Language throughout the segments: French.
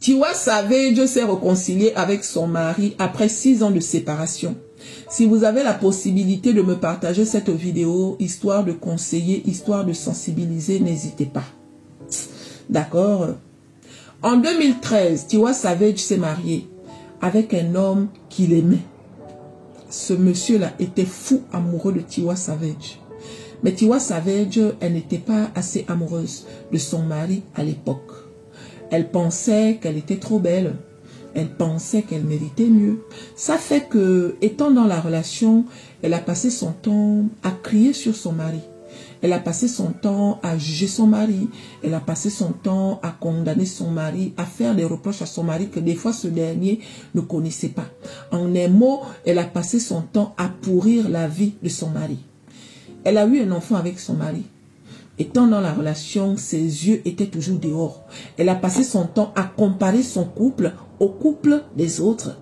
Tiwa Savage s'est réconcilié avec son mari après 6 ans de séparation. Si vous avez la possibilité de me partager cette vidéo, histoire de conseiller, histoire de sensibiliser, n'hésitez pas. D'accord? En 2013, Tiwa Savage s'est marié avec un homme qu'il aimait. Ce monsieur-là était fou amoureux de Tiwa Savage. Mais Tiwa Savage, elle n'était pas assez amoureuse de son mari à l'époque. Elle pensait qu'elle était trop belle. Elle pensait qu'elle méritait mieux. Ça fait que, étant dans la relation, elle a passé son temps à crier sur son mari. Elle a passé son temps à juger son mari. Elle a passé son temps à condamner son mari, à faire des reproches à son mari que des fois ce dernier ne connaissait pas. En un mot, elle a passé son temps à pourrir la vie de son mari. Elle a eu un enfant avec son mari. Étant dans la relation, ses yeux étaient toujours dehors. Elle a passé son temps à comparer son couple au couple des autres.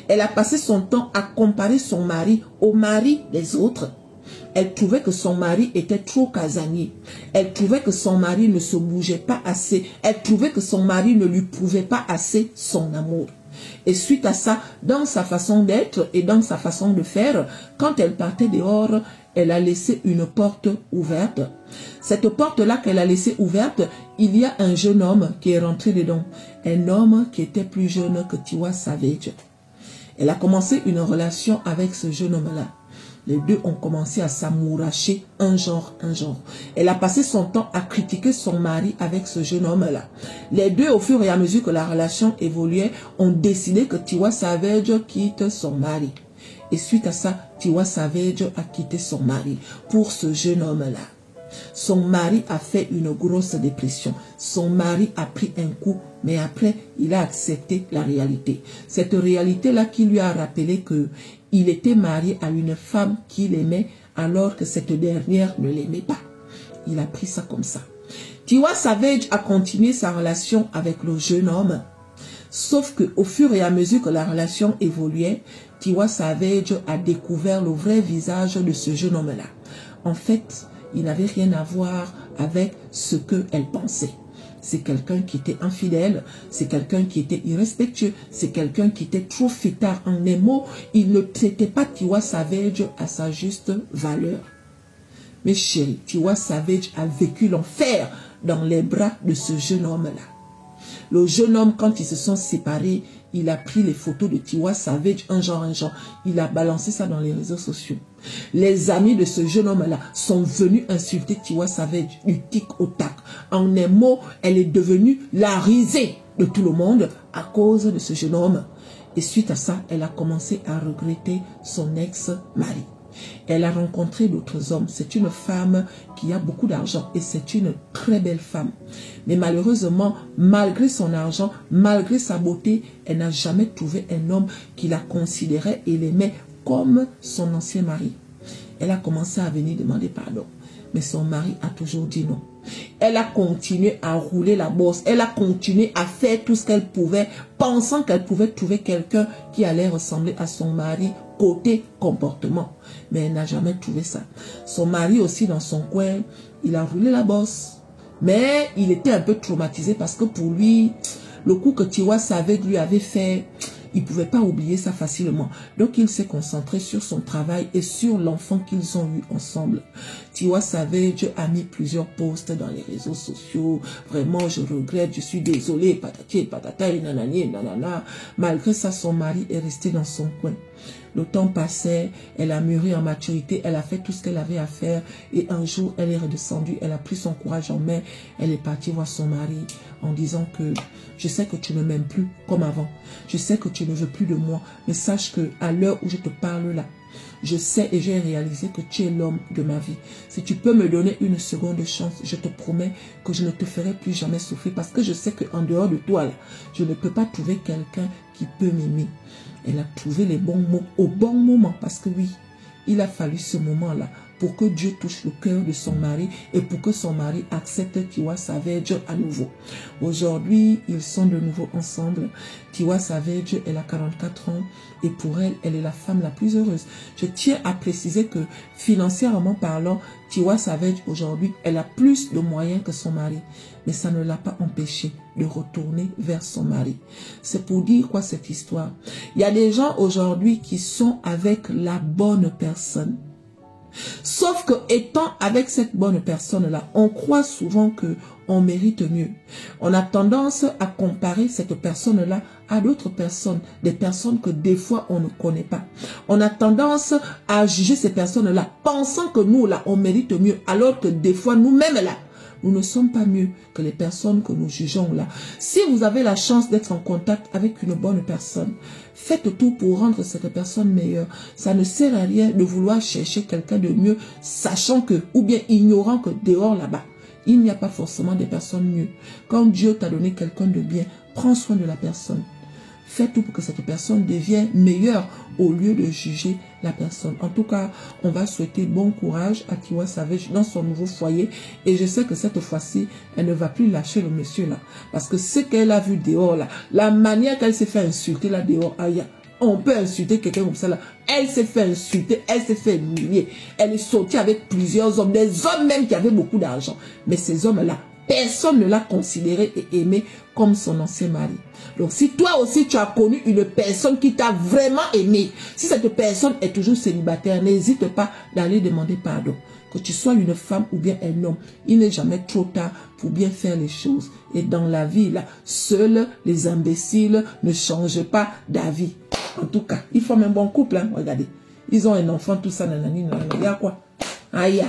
Elle a passé son temps à comparer son mari au mari des autres. Elle trouvait que son mari était trop casanier. Elle trouvait que son mari ne se bougeait pas assez. Elle trouvait que son mari ne lui prouvait pas assez son amour. Et suite à ça, dans sa façon d'être et dans sa façon de faire, quand elle partait dehors, elle a laissé une porte ouverte. Cette porte-là qu'elle a laissée ouverte, il y a un jeune homme qui est rentré dedans. Un homme qui était plus jeune que Tiwa Savage. Elle a commencé une relation avec ce jeune homme-là. Les deux ont commencé à s'amouracher un genre. Elle a passé son temps à critiquer son mari avec ce jeune homme-là. Les deux, au fur et à mesure que la relation évoluait, ont décidé que Tiwa Savage quitte son mari. Et suite à ça, Tiwa Savage a quitté son mari pour ce jeune homme-là. Son mari a fait une grosse dépression. Son mari a pris un coup, mais après, il a accepté la réalité. Cette réalité-là qui lui a rappelé que il était marié à une femme qu'il aimait alors que cette dernière ne l'aimait pas. Il a pris ça comme ça. Tiwa Savage a continué sa relation avec le jeune homme. Sauf qu'au fur et à mesure que la relation évoluait, Tiwa Savage a découvert le vrai visage de ce jeune homme-là. En fait, il n'avait rien à voir avec ce qu'elle pensait. C'est quelqu'un qui était infidèle, c'est quelqu'un qui était irrespectueux, c'est quelqu'un qui était trop fêtard. En un mot, il ne traitait pas Tiwa Savage à sa juste valeur. Mais chérie, Tiwa Savage a vécu l'enfer dans les bras de ce jeune homme-là. Le jeune homme, quand ils se sont séparés, il a pris les photos de Tiwa Savage, un genre. Il a balancé ça dans les réseaux sociaux. Les amis de ce jeune homme-là sont venus insulter Tiwa Savage du tic au tac. En un mot, elle est devenue la risée de tout le monde à cause de ce jeune homme. Et suite à ça, elle a commencé à regretter son ex-mari. Elle a rencontré d'autres hommes. C'est une femme qui a beaucoup d'argent et c'est une très belle femme. Mais malheureusement, malgré son argent, malgré sa beauté, elle n'a jamais trouvé un homme qui la considérait et l'aimait comme son ancien mari. Elle a commencé à venir demander pardon. Mais son mari a toujours dit non. Elle a continué à rouler la bosse. Elle a continué à faire tout ce qu'elle pouvait, pensant qu'elle pouvait trouver quelqu'un qui allait ressembler à son mari côté comportement. Mais elle n'a jamais trouvé ça. Son mari aussi dans son coin, il a roulé la bosse. Mais il était un peu traumatisé parce que pour lui, le coup que Tiwa Savage lui avait fait, il ne pouvait pas oublier ça facilement. Donc il s'est concentré sur son travail et sur l'enfant qu'ils ont eu ensemble. Tiwa Savage a mis plusieurs posts dans les réseaux sociaux. Vraiment, je regrette, je suis désolée, patati et patata et nanani et nanana. Malgré ça, son mari est resté dans son coin. Le temps passait, elle a mûri en maturité, elle a fait tout ce qu'elle avait à faire et un jour, elle est redescendue, elle a pris son courage en main, elle est partie voir son mari en disant que je sais que tu ne m'aimes plus comme avant, je sais que tu ne veux plus de moi, mais sache que à l'heure où je te parle là, je sais et j'ai réalisé que tu es l'homme de ma vie. Si tu peux me donner une seconde chance, je te promets que je ne te ferai plus jamais souffrir parce que je sais qu'en dehors de toi, là, je ne peux pas trouver quelqu'un qui peut m'aimer. Elle a trouvé les bons mots au bon moment parce que oui, il a fallu ce moment-là pour que Dieu touche le cœur de son mari et pour que son mari accepte Tiwa Savage à nouveau. Aujourd'hui, ils sont de nouveau ensemble. Tiwa Savage, elle a 44 ans et pour elle, elle est la femme la plus heureuse. Je tiens à préciser que financièrement parlant, Tiwa Savage aujourd'hui, elle a plus de moyens que son mari. Mais ça ne l'a pas empêché de retourner vers son mari. C'est pour dire quoi cette histoire? Il y a des gens aujourd'hui qui sont avec la bonne personne. Sauf que étant avec cette bonne personne-là, on croit souvent que on mérite mieux. On a tendance à comparer cette personne-là à d'autres personnes, des personnes que des fois on ne connaît pas. On a tendance à juger ces personnes-là, pensant que nous là, on mérite mieux, alors que des fois nous-mêmes là, nous ne sommes pas mieux que les personnes que nous jugeons là. Si vous avez la chance d'être en contact avec une bonne personne, faites tout pour rendre cette personne meilleure. Ça ne sert à rien de vouloir chercher quelqu'un de mieux, sachant que, ou bien ignorant que dehors là-bas, il n'y a pas forcément des personnes mieux. Quand Dieu t'a donné quelqu'un de bien, prends soin de la personne. Fais tout pour que cette personne devienne meilleure au lieu de juger la personne. En tout cas, on va souhaiter bon courage à Tiwa Savage dans son nouveau foyer. Et je sais que cette fois-ci, elle ne va plus lâcher le monsieur là. Parce que ce qu'elle a vu dehors là, la manière qu'elle s'est fait insulter là dehors, aïe, on peut insulter quelqu'un comme ça là. Elle s'est fait insulter, elle s'est fait humilier. Elle est sortie avec plusieurs hommes, des hommes même qui avaient beaucoup d'argent. Mais ces hommes-là, personne ne l'a considéré et aimé comme son ancien mari. Donc si toi aussi tu as connu une personne qui t'a vraiment aimé, si cette personne est toujours célibataire, n'hésite pas d'aller demander pardon. Que tu sois une femme ou bien un homme, il n'est jamais trop tard pour bien faire les choses. Et dans la vie là, seuls les imbéciles ne changent pas d'avis. En tout cas, ils forment un bon couple, hein, regardez. Ils ont un enfant, tout ça, nanani, nanani, il y a quoi? Aïe.